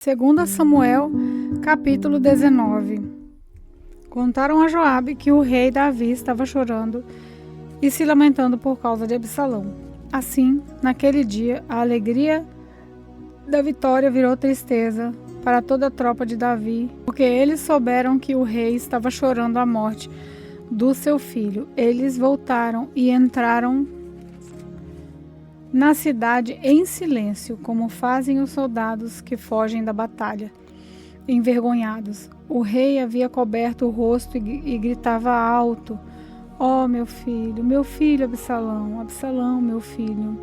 2 Samuel, capítulo 19. Contaram a Joabe que o rei Davi estava chorando e se lamentando por causa de Absalão. Assim, naquele dia, a alegria da vitória virou tristeza para toda a tropa de Davi, porque eles souberam que o rei estava chorando a morte do seu filho. Eles voltaram e entraram na cidade em silêncio, como fazem os soldados que fogem da batalha, envergonhados. O rei havia coberto o rosto e gritava alto: "Ó, meu filho Absalão, Absalão, meu filho."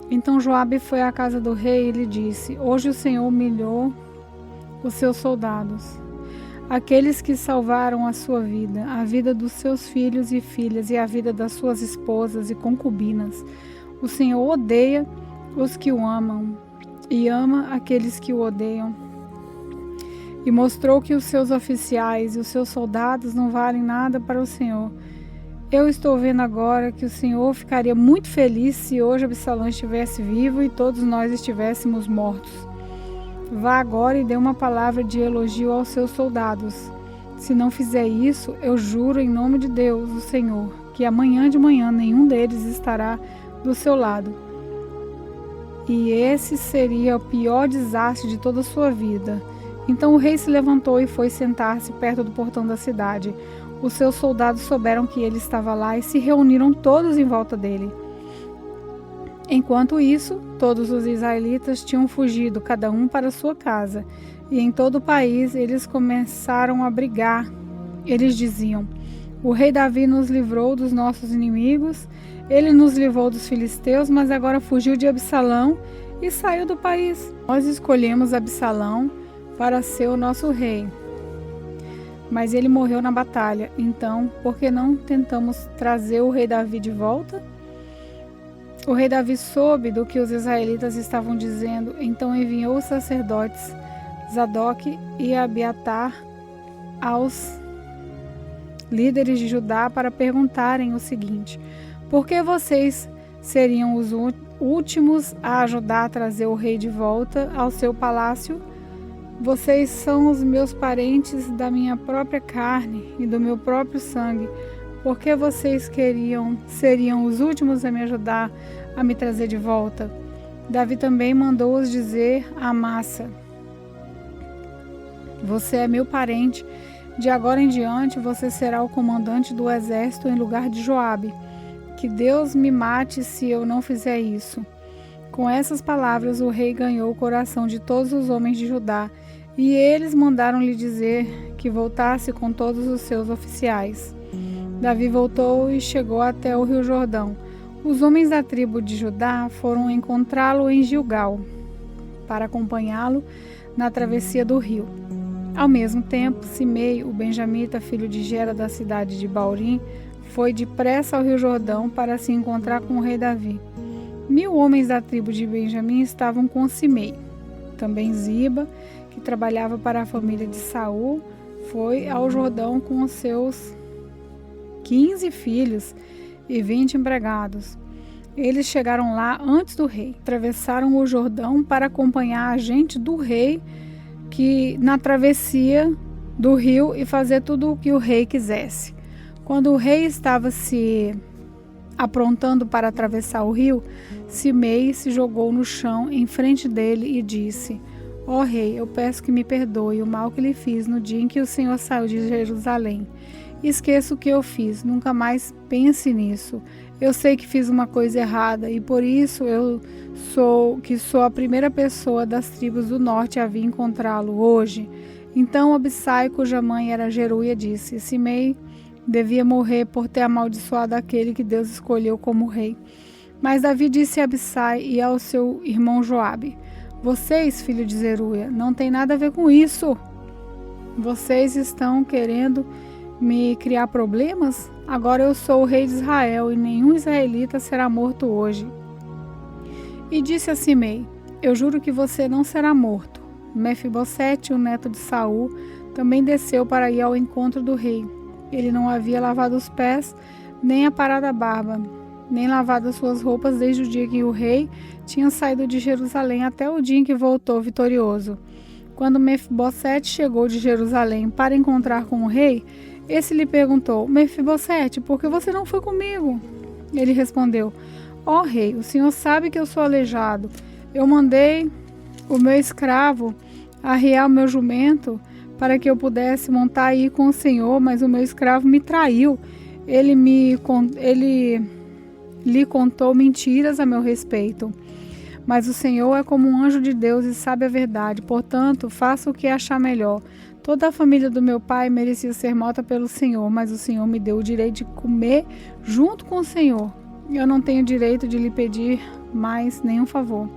Então Joabe foi à casa do rei e lhe disse: "Hoje o Senhor humilhou os seus soldados, aqueles que salvaram a sua vida, a vida dos seus filhos e filhas e a vida das suas esposas e concubinas. O Senhor odeia os que o amam e ama aqueles que o odeiam. E mostrou que os seus oficiais e os seus soldados não valem nada para o Senhor. Eu estou vendo agora que o Senhor ficaria muito feliz se hoje Absalão estivesse vivo e todos nós estivéssemos mortos. Vá agora e dê uma palavra de elogio aos seus soldados. Se não fizer isso, eu juro em nome de Deus, o Senhor, que amanhã de manhã nenhum deles estará do seu lado. E esse seria o pior desastre de toda a sua vida." Então o rei se levantou e foi sentar-se perto do portão da cidade. Os seus soldados souberam que ele estava lá e se reuniram todos em volta dele. Enquanto isso, todos os israelitas tinham fugido, cada um para sua casa. E em todo o país eles começaram a brigar. Eles diziam: "O rei Davi nos livrou dos nossos inimigos, ele nos livrou dos filisteus, mas agora fugiu de Absalão e saiu do país. Nós escolhemos Absalão para ser o nosso rei, mas ele morreu na batalha. Então, por que não tentamos trazer o rei Davi de volta?" O rei Davi soube do que os israelitas estavam dizendo, então enviou os sacerdotes Zadoque e Abiatar aos líderes de Judá para perguntarem o seguinte: "Por que vocês seriam os últimos a ajudar a trazer o rei de volta ao seu palácio? Vocês são os meus parentes da minha própria carne e do meu próprio sangue. Por que vocês seriam os últimos a me ajudar a me trazer de volta?" Davi também mandou-os dizer a Amasa: "Você é meu parente. De agora em diante você será o comandante do exército em lugar de Joabe. Que Deus me mate se eu não fizer isso." Com essas palavras o rei ganhou o coração de todos os homens de Judá, e eles mandaram-lhe dizer que voltasse com todos os seus oficiais. Davi voltou e chegou até o rio Jordão. Os homens da tribo de Judá foram encontrá-lo em Gilgal, para acompanhá-lo na travessia do rio. Ao mesmo tempo, Simei, o benjamita, filho de Gera da cidade de Baurim, foi depressa ao rio Jordão para se encontrar com o rei Davi. 1000 homens da tribo de Benjamim estavam com Simei. Também Ziba, que trabalhava para a família de Saul, foi ao Jordão com os seus 15 filhos e 20 empregados. Eles chegaram lá antes do rei. Atravessaram o Jordão para acompanhar a gente do rei que na travessia do rio e fazer tudo o que o rei quisesse. Quando o rei estava se aprontando para atravessar o rio, Simei se jogou no chão em frente dele e disse: "Ó rei, eu peço que me perdoe o mal que lhe fiz no dia em que o Senhor saiu de Jerusalém. Esqueça o que eu fiz, nunca mais pense nisso. Eu sei que fiz uma coisa errada e por isso eu sou a primeira pessoa das tribos do norte a vir encontrá-lo hoje." Então Abissai, cuja mãe era Geruia, disse: "Simei devia morrer por ter amaldiçoado aquele que Deus escolheu como rei." Mas Davi disse a Abissai e ao seu irmão Joabe: "Vocês, filho de Zeruia, não tem nada a ver com isso. Vocês estão querendo me criar problemas? Agora eu sou o rei de Israel e nenhum israelita será morto hoje." E disse a Simei: "Eu juro que você não será morto." Mefibosete, o neto de Saul, também desceu para ir ao encontro do rei. Ele não havia lavado os pés, nem aparado a barba, nem lavado as suas roupas desde o dia que o rei tinha saído de Jerusalém até o dia em que voltou vitorioso. Quando Mefibosete chegou de Jerusalém para encontrar com o rei, esse lhe perguntou: Mefibosete, por que você não foi comigo? Ele respondeu: Ó rei, o senhor sabe que eu sou aleijado. Eu mandei o meu escravo arriar o meu jumento para que eu pudesse montar e ir com o senhor, mas o meu escravo me traiu. Ele lhe contou mentiras a meu respeito. Mas o Senhor é como um anjo de Deus e sabe a verdade. Portanto, faça o que achar melhor. Toda a família do meu pai merecia ser morta pelo Senhor, mas o Senhor me deu o direito de comer junto com o Senhor. Eu não tenho direito de lhe pedir mais nenhum favor.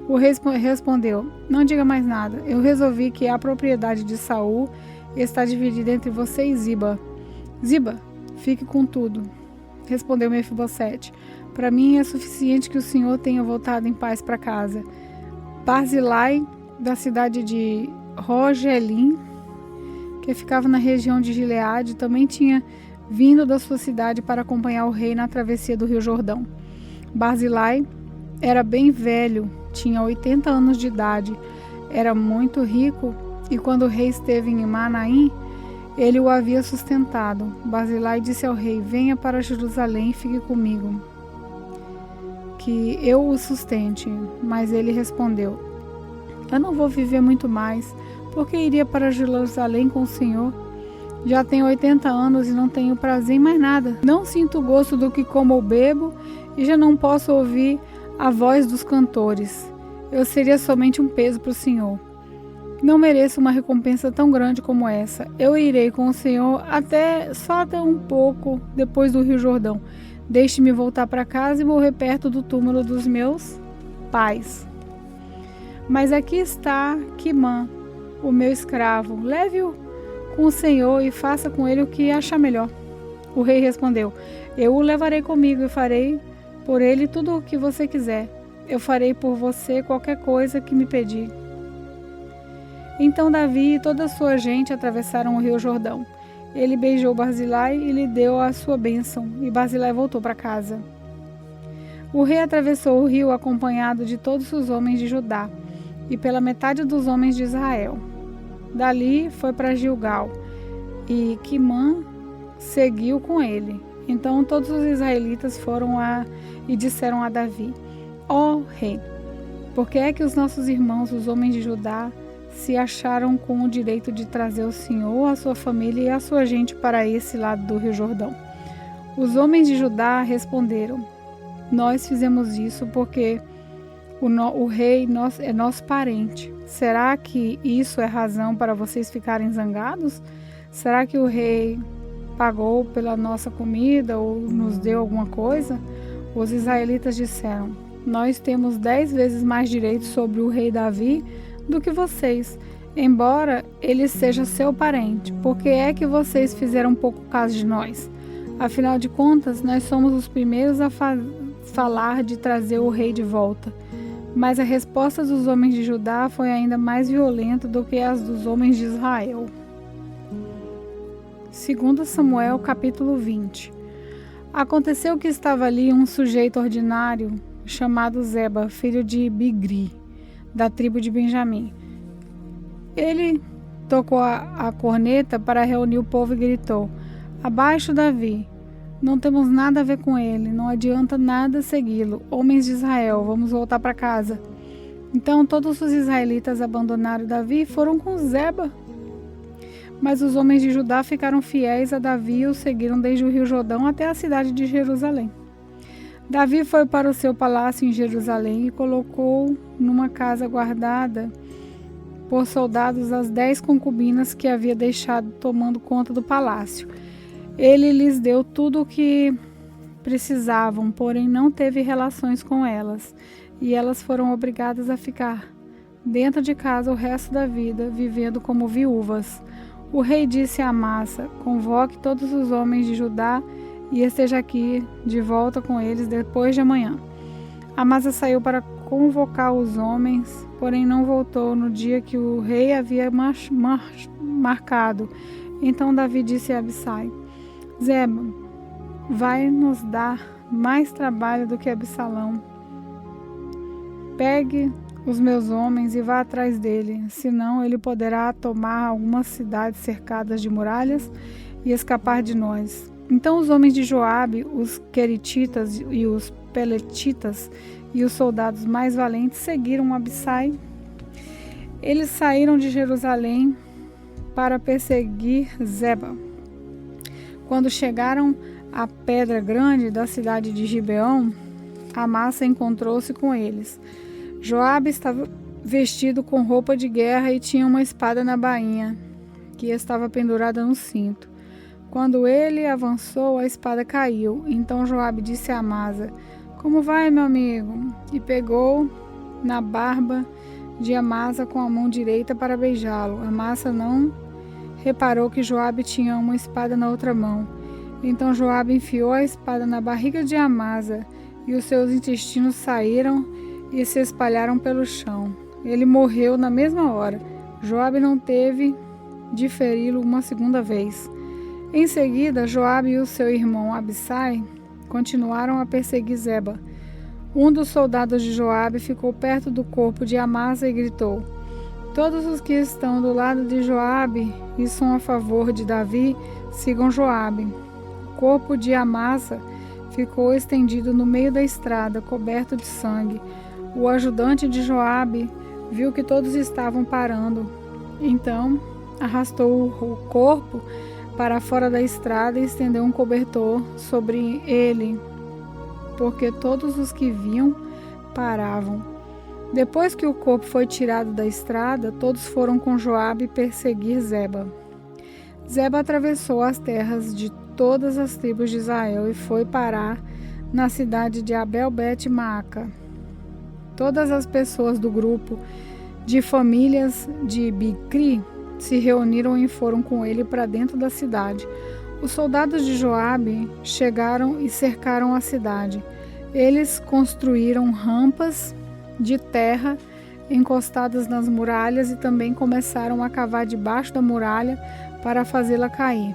O rei respondeu: Não diga mais nada. Eu resolvi que a propriedade de Saul está dividida entre você e Ziba. Ziba, fique com tudo. Respondeu Mefibosete: Para mim é suficiente que o senhor tenha voltado em paz para casa. Barzilai, da cidade de Rogelim, que ficava na região de Gileade, também tinha vindo da sua cidade para acompanhar o rei na travessia do rio Jordão. Barzilai era bem velho, tinha 80 anos de idade, era muito rico e quando o rei esteve em Manaim, ele o havia sustentado. Barzilai disse ao rei: Venha para Jerusalém e fique comigo, que eu o sustente. Mas ele respondeu: Eu não vou viver muito mais, porque iria para Jerusalém com o Senhor. Já tenho 80 anos e não tenho prazer em mais nada. Não sinto gosto do que como ou bebo e já não posso ouvir a voz dos cantores. Eu seria somente um peso para o Senhor. Não mereço uma recompensa tão grande como essa. Eu irei com o Senhor só até um pouco depois do Rio Jordão. Deixe-me voltar para casa e morrer perto do túmulo dos meus pais. Mas aqui está Quimã, o meu escravo. Leve-o com o Senhor e faça com ele o que achar melhor. O rei respondeu: Eu o levarei comigo e farei por ele tudo o que você quiser. Eu farei por você qualquer coisa que me pedir. Então Davi e toda a sua gente atravessaram o rio Jordão. Ele beijou Barzilai e lhe deu a sua bênção, e Barzilai voltou para casa. O rei atravessou o rio acompanhado de todos os homens de Judá e pela metade dos homens de Israel. Dali foi para Gilgal, e Quimã seguiu com ele. Então todos os israelitas foram e disseram a Davi: Ó rei, por que é que os nossos irmãos, os homens de Judá, se acharam com o direito de trazer o Senhor, a sua família e a sua gente para esse lado do Rio Jordão? Os homens de Judá responderam: Nós fizemos isso porque o rei é nosso parente. Será que isso é razão para vocês ficarem zangados? Será que o rei pagou pela nossa comida ou nos deu alguma coisa? Os israelitas disseram: Nós temos 10 vezes mais direitos sobre o rei Davi do que vocês, embora ele seja seu parente. Por que é que vocês fizeram pouco caso de nós? Afinal de contas, nós somos os primeiros a falar de trazer o rei de volta. Mas a resposta dos homens de Judá foi ainda mais violenta do que as dos homens de Israel. 2 Samuel, capítulo 20. Aconteceu que estava ali um sujeito ordinário chamado Zeba, filho de Bigri, da tribo de Benjamim. Ele tocou a corneta para reunir o povo e gritou: Abaixo Davi, não temos nada a ver com ele, não adianta nada segui-lo. Homens de Israel, vamos voltar para casa. Então todos os israelitas abandonaram Davi e foram com Zeba. Mas os homens de Judá ficaram fiéis a Davi e o seguiram desde o rio Jordão até a cidade de Jerusalém. Davi foi para o seu palácio em Jerusalém e colocou numa casa guardada por soldados as 10 concubinas que havia deixado tomando conta do palácio. Ele lhes deu tudo o que precisavam, porém não teve relações com elas, e elas foram obrigadas a ficar dentro de casa o resto da vida, vivendo como viúvas. O rei disse a Amasa: Convoque todos os homens de Judá e esteja aqui de volta com eles depois de amanhã. Amasa saiu para convocar os homens, porém não voltou no dia que o rei havia marcado. Então Davi disse a Abissai: Zeba vai nos dar mais trabalho do que Absalão. Pegue os meus homens e vá atrás dele, senão ele poderá tomar algumas cidades cercadas de muralhas e escapar de nós. Então os homens de Joabe, os queretitas e os peletitas e os soldados mais valentes seguiram Abissai. Eles saíram de Jerusalém para perseguir Zeba. Quando chegaram à pedra grande da cidade de Gibeão, Amasa encontrou-se com eles. Joabe estava vestido com roupa de guerra e tinha uma espada na bainha, que estava pendurada no cinto. Quando ele avançou, a espada caiu. Então Joabe disse a Amasa: "Como vai, meu amigo?" E pegou na barba de Amasa com a mão direita para beijá-lo. Amasa não reparou que Joabe tinha uma espada na outra mão. Então Joabe enfiou a espada na barriga de Amasa, e os seus intestinos saíram e se espalharam pelo chão. Ele morreu na mesma hora. Joabe não teve de feri-lo uma segunda vez. Em seguida, Joabe e o seu irmão Abissai continuaram a perseguir Zeba. Um dos soldados de Joabe ficou perto do corpo de Amasa e gritou: "Todos os que estão do lado de Joabe e são a favor de Davi, sigam Joabe." O corpo de Amasa ficou estendido no meio da estrada, coberto de sangue. O ajudante de Joabe viu que todos estavam parando. Então arrastou o corpo para fora da estrada e estendeu um cobertor sobre ele, porque todos os que viam paravam. Depois que o corpo foi tirado da estrada, todos foram com Joabe perseguir Zeba. Zeba atravessou as terras de todas as tribos de Israel e foi parar na cidade de Abel-Bet-Maaca. Todas as pessoas do grupo de famílias de Bicri se reuniram e foram com ele para dentro da cidade. Os soldados de Joabe chegaram e cercaram a cidade. Eles construíram rampas de terra encostadas nas muralhas e também começaram a cavar debaixo da muralha para fazê-la cair.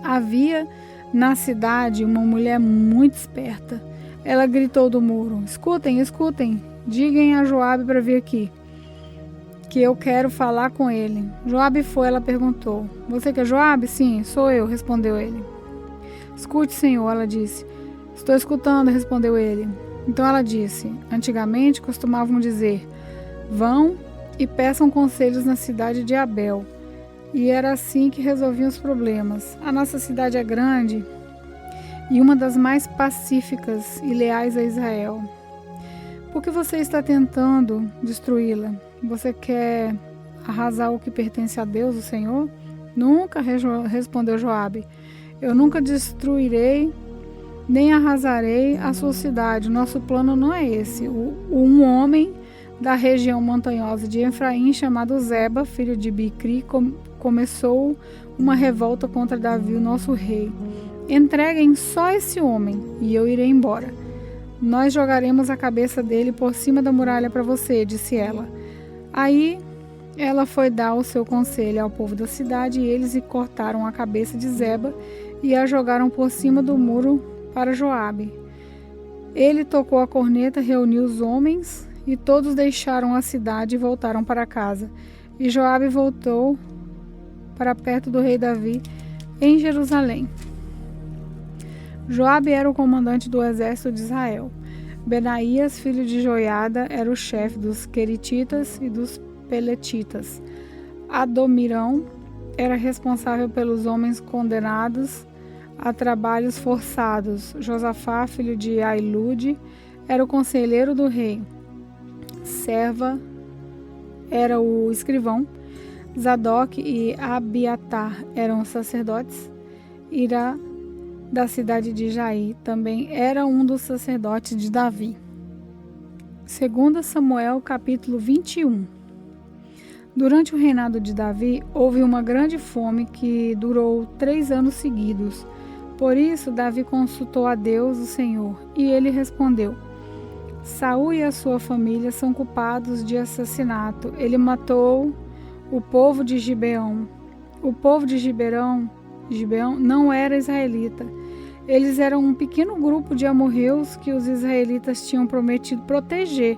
Havia na cidade uma mulher muito esperta. Ela gritou do muro: "Escutem, escutem, digam a Joabe para vir aqui, que eu quero falar com ele." Joabe foi, ela perguntou: "Você que é Joabe?" "Sim, sou eu", respondeu ele. "Escute, senhor", ela disse. "Estou escutando", respondeu ele. Então ela disse: "Antigamente costumavam dizer: vão e peçam conselhos na cidade de Abel. E era assim que resolviam os problemas. A nossa cidade é grande e uma das mais pacíficas e leais a Israel. Por que você está tentando destruí-la? Você quer arrasar o que pertence a Deus, o Senhor?" "Nunca", respondeu Joabe. "Eu nunca destruirei nem arrasarei a sua cidade. Nosso plano não é esse. Um homem da região montanhosa de Efraim, chamado Zeba, filho de Bicri, começou uma revolta contra Davi, o nosso rei. Entreguem só esse homem e eu irei embora. Nós jogaremos a cabeça dele por cima da muralha para você", disse ela. Aí ela foi dar o seu conselho ao povo da cidade e eles cortaram a cabeça de Zeba e a jogaram por cima do muro para Joabe. Ele tocou a corneta, reuniu os homens e todos deixaram a cidade e voltaram para casa. E Joabe voltou para perto do rei Davi em Jerusalém. Joabe era o comandante do exército de Israel. Benaías, filho de Joiada, era o chefe dos queretitas e dos peletitas. Adomirão era responsável pelos homens condenados a trabalhos forçados. Josafá, filho de Ailude, era o conselheiro do rei. Serva era o escrivão. Zadok e Abiatar eram os sacerdotes. Ira, da cidade de Jair, também era um dos sacerdotes de Davi. 2 Samuel, capítulo 21. Durante o reinado de Davi, houve uma grande fome que durou 3 anos seguidos. Por isso, Davi consultou a Deus, o Senhor, e ele respondeu: Saul e a sua família são culpados de assassinato. Ele matou o povo de Gibeão. O povo de Gibeão não era israelita. Eles eram um pequeno grupo de amorreus que os israelitas tinham prometido proteger,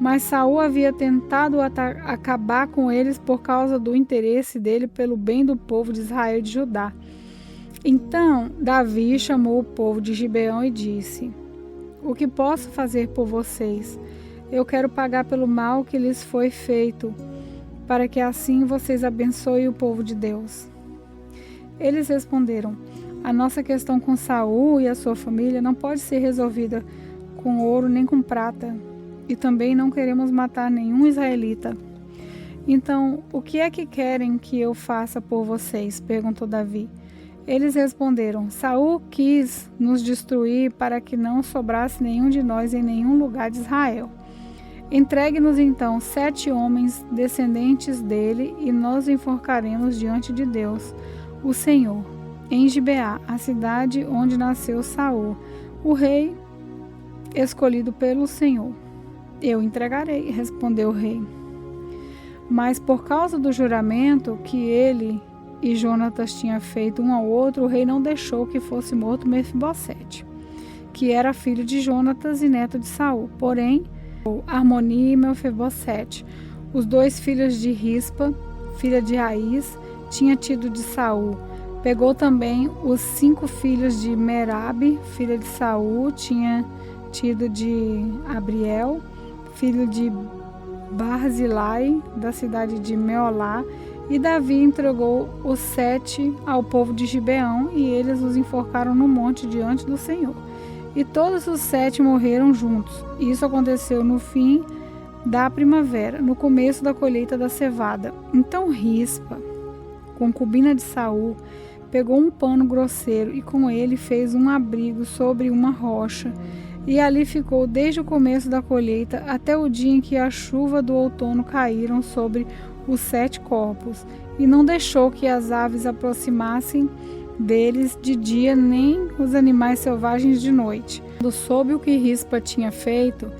Mas Saul havia tentado acabar com eles por causa do interesse dele pelo bem do povo de Israel e de Judá. Então Davi chamou o povo de Gibeão e disse: o que posso fazer por vocês? Eu quero pagar pelo mal que lhes foi feito, para que assim vocês abençoem o povo de Deus. Eles responderam: a nossa questão com Saul e a sua família não pode ser resolvida com ouro nem com prata, e também não queremos matar nenhum israelita. Então, o que é que querem que eu faça por vocês? Perguntou Davi. Eles responderam: Saul quis nos destruir para que não sobrasse nenhum de nós em nenhum lugar de Israel. Entregue-nos então 7 homens descendentes dele e nós enforcaremos diante de Deus, o Senhor, em Gibeá, a cidade onde nasceu Saul, o rei escolhido pelo Senhor. Eu entregarei, respondeu o rei. Mas por causa do juramento que ele e Jonatas tinham feito um ao outro, o rei não deixou que fosse morto Mefibosete, que era filho de Jonatas e neto de Saul. Porém, Armoni e Mefibosete, os 2 filhos de Rispa, filha de Raiz, tinha tido de Saul. Pegou também os 5 filhos de Merabe, filha de Saul, tinha tido de Abriel, filho de Barzilai, da cidade de Meolá, e Davi entregou os 7 ao povo de Gibeão, e eles os enforcaram no monte diante do Senhor. E todos os 7 morreram juntos. Isso aconteceu no fim da primavera, no começo da colheita da cevada. Então Rispa, concubina de Saul, pegou um pano grosseiro e com ele fez um abrigo sobre uma rocha, e ali ficou desde o começo da colheita até o dia em que a chuva do outono caíram sobre os 7 corpos, e não deixou que as aves aproximassem deles de dia, nem os animais selvagens de noite. Quando soube o que Rispa tinha feito,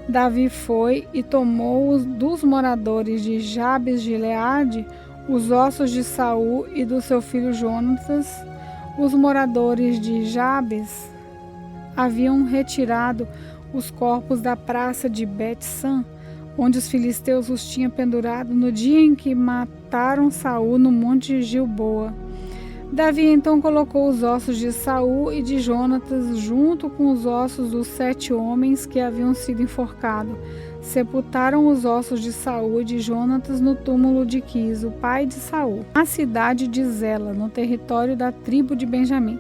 Davi foi e tomou dos moradores de Jabes de Gileade os ossos de Saul e do seu filho Jonatas. Os moradores de Jabes haviam retirado os corpos da praça de Bet-San, onde os filisteus os tinham pendurado no dia em que mataram Saul no monte de Gilboa. Davi então colocou os ossos de Saul e de Jonatas junto com os ossos dos 7 homens que haviam sido enforcados. Sepultaram os ossos de Saul e de Jonatas no túmulo de Quis, o pai de Saul, na cidade de Zela, no território da tribo de Benjamim.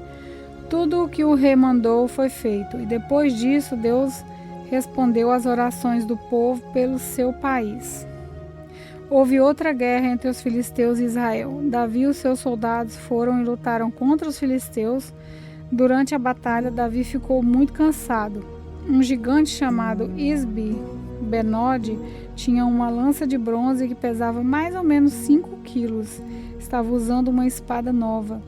Tudo o que o rei mandou foi feito, e depois disso Deus respondeu às orações do povo pelo seu país. Houve outra guerra entre os filisteus e Israel. Davi e os seus soldados foram e lutaram contra os filisteus. Durante a batalha, Davi ficou muito cansado. Um gigante chamado Isbi-Benode tinha uma lança de bronze que pesava mais ou menos 5 quilos. Estava usando uma espada nova.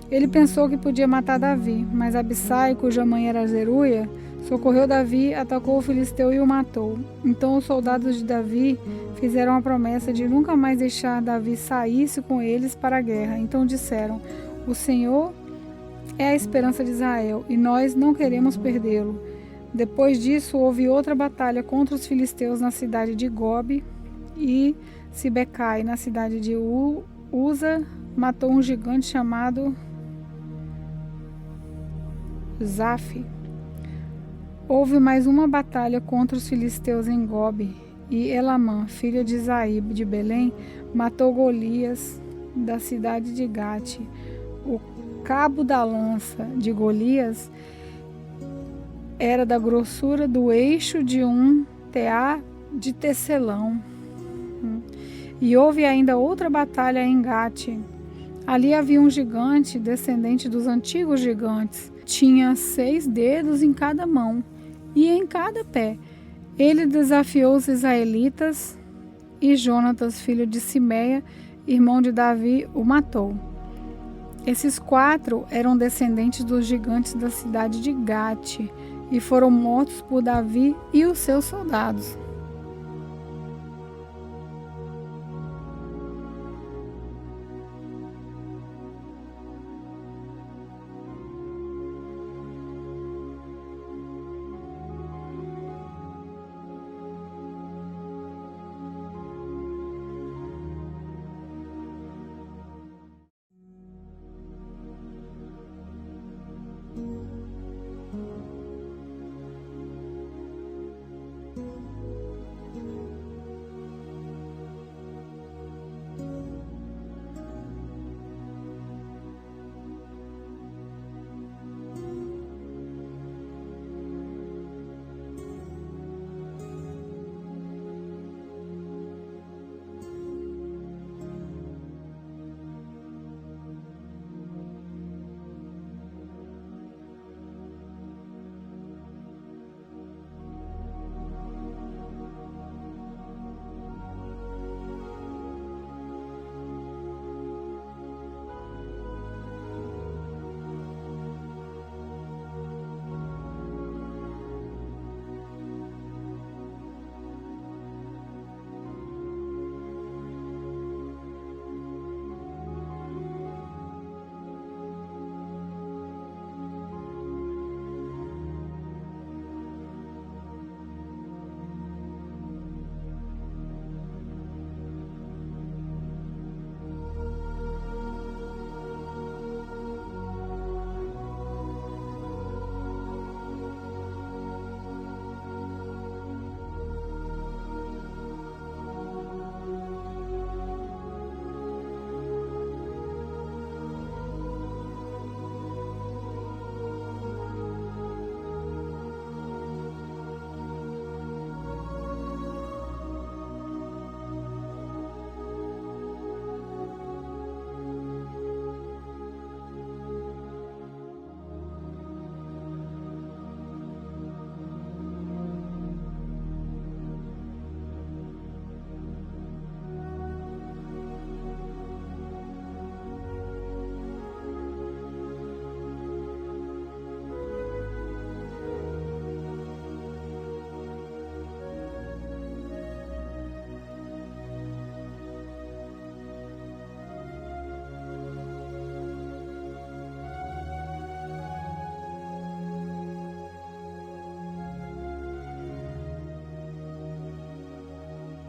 Ele pensou que podia matar Davi, mas Abissai, cuja mãe era Zeruia, socorreu Davi, atacou o filisteu e o matou. Então os soldados de Davi fizeram a promessa de nunca mais deixar Davi saísse com eles para a guerra. Então disseram: o Senhor é a esperança de Israel e nós não queremos perdê-lo. Depois disso houve outra batalha contra os filisteus na cidade de Gobe, e Sibecai, na cidade de Uza, matou um gigante chamado Zaf. Houve mais uma batalha contra os filisteus em Gobe, e Elamã, filha de Zaíbe de Belém, matou Golias da cidade de Gate. O cabo da lança de Golias era da grossura do eixo de um tear de tecelão. E houve ainda outra batalha em Gate. Ali havia um gigante, descendente dos antigos gigantes. Tinha 6 dedos em cada mão e em cada pé. Ele desafiou os israelitas e Jonatas, filho de Simeia, irmão de Davi, o matou. Esses 4 eram descendentes dos gigantes da cidade de Gate e foram mortos por Davi e os seus soldados.